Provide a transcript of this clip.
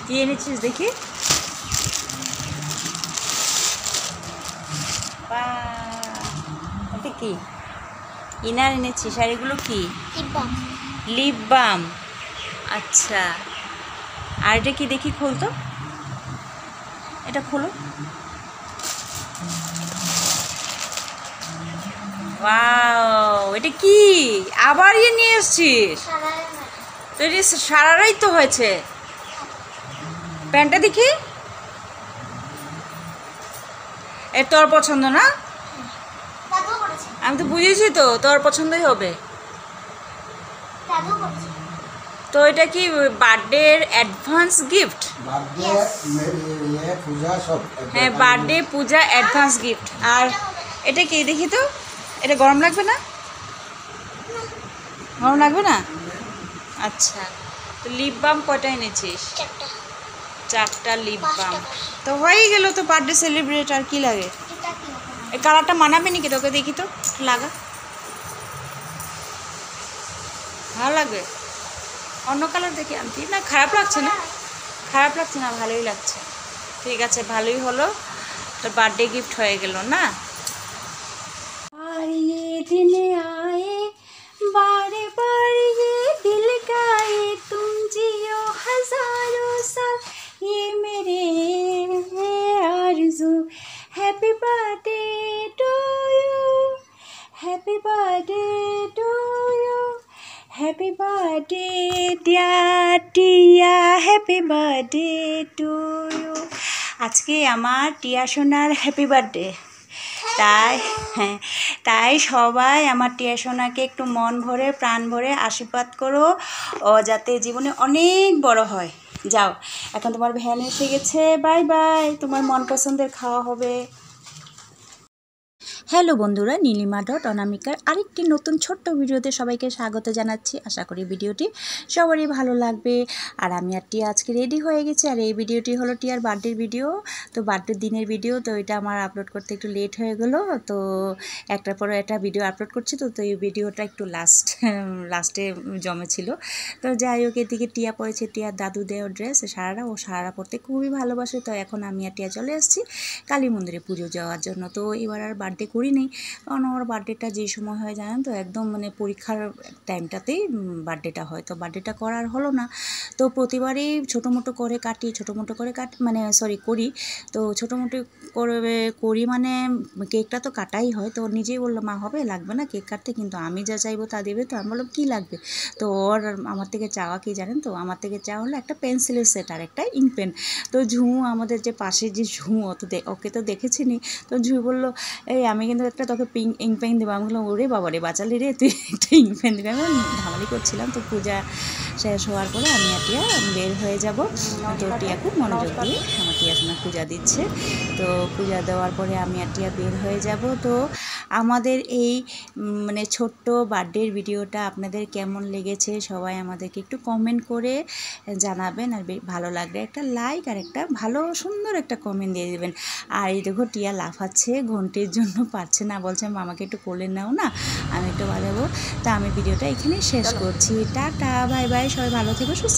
কি এনেছিস দেখি? এটা কি ইনার এনেছিস? আর এগুলো কি? Lip balm. আচ্ছা, আর এটা কি দেখি? খোলতো, এটা খোলো। ওয়াও, এটা কি আবার নিয়ে এসছিস? তো এটা সারারাই তো হয়েছে। প্যান্টটা দেখি। এ তোর পছন্দ না? আমি তো বুঝেছি তো, তোর পছন্দই হবে। তো এটা কি বার্থডের অ্যাডভান্স গিফট? হ্যাঁ, বার্থডে, পূজা, অ্যাডভান্স গিফট। আর এটা কি দেখি তো? এটা গরম লাগবে না? গরম লাগবে না? আচ্ছা, তো লিপ বাম কয়টা এনেছিস? 4টা লিপ বাম। তো হয়েই গেল তো বার্থডে সেলিব্রেট। আর কি লাগে? এই কালারটা মানাবে নাকি তোকে? দেখি তো, লাগা। ভালো লাগবে? অন্য কালার দেখে আনতি না? খারাপ লাগছে না? খারাপ লাগছে না, ভালোই লাগছে। ঠিক আছে, ভালোই হলো। তোর বার্থডে গিফট হয়ে গেল না? আর ये दिन आए बारे बारे, ये दिल गाए, तुम जियो हजारों साल, ये मेरे आरज़ू। Happy birthday to you, happy birthday to you, happy birthday dear Tia, happy birthday to you. আজকে আমার টিয়া সোনার হ্যাপি বার্থডে। তাই সবাই আমার টিয়া সোনাকে একটু মন ভরে প্রাণ ভরে আশীর্বাদ করো, ও যাতে জীবনে অনেক বড় হয়। যাও, এখন তোমার ভ্যান এসে গেছে, বাই বাই। তোমার মন পছন্দের খাওয়া হবে। হ্যালো বন্ধুরা, নীলিমা ডট অনামিকার আরেকটি নতুন ছোট্ট ভিডিওতে সবাইকে স্বাগত জানাচ্ছি। আশা করি ভিডিওটি সবারই ভালো লাগবে। আর আমি আর টিয়া আজকে রেডি হয়ে গেছি। আর এই ভিডিওটি হলো টিয়ার বার্থডের ভিডিও। তো বার্থডের দিনের ভিডিও, তো এটা আমার আপলোড করতে একটু লেট হয়ে গেল। তো একটার পর একটা ভিডিও আপলোড করছি। তো এই ভিডিওটা একটু লাস্টে জমেছিল। তো যাই হোক, এদিকে টিয়া পরেছে টিয়ার দাদু দেওয়ার ড্রেস সারারা। ও সারারা পরতে খুবই ভালোবাসে। তো এখন আমি আর টিয়া চলে এসেছি কালী মন্দিরে পুজো যাওয়ার জন্য। তো এবার আর বার্থডে করি নেই, কারণ ওর বার্থডেটা যে সময় হয় জানেন তো, একদম মানে পরীক্ষার টাইমটাতেই বার্থডেটা হয়। তো বার্থডেটা করার হলো না। তো প্রতিবারই ছোটো মোটো করে কাটি, করি। তো ছোটো মোটো করি মানে কেকটা তো কাটাই হয়। তো নিজেই বললো, মা হবে লাগবে না কেক কাটতে, কিন্তু আমি যা চাইবো তা দেবে। তো আমি বললাম কী লাগবে? তো ওর আমার থেকে চাওয়া কি জানেন তো? আমার থেকে চাওয়া হলো একটা পেন্সিলের সেট আর একটা ইঙ্ক পেন। তো ঝুমু, আমাদের যে পাশে যে ঝুমু, ওকে তো দেখেছিনি। তো ঝুমু বললো, এই আমি কিন্তু একটা তোকে ইঙ্ক পেন দেবো। আমি বললাম, ওরে বাবা রে, বাঁচালি রে, তুই একটা ইঙ্ক পেন দেবে। আমি ধামালি করছিলাম। তো পূজা শেষ হওয়ার পরে আমি আর টিয়া বের হয়ে যাব। তো টিয়া খুব মনোযোগ দিয়ে আমার টিয়া সোনা পূজা দিচ্ছে। তো পূজা দেওয়ার পরে আমি আর টিয়া বের হয়ে যাব। তো আমাদের এই মানে ছোট্ট বার্থডের ভিডিওটা আপনাদের কেমন লেগেছে সবাই আমাদেরকে একটু কমেন্ট করে জানাবেন। আর ভালো লাগলে একটা লাইক আর একটা ভালো সুন্দর একটা কমেন্ট দিয়ে দেবেন। আর এই দেখো টিয়া লাফাচ্ছে, ঘন্টির জন্য পারছে না, বলছে আমাকে একটু কোলে নাও না, আমি একটু বাজাবো। তা আমি ভিডিওটা এখানে শেষ করছি। টাটা, বাই বাই, সবাই ভালো থেকো, সুস্থ।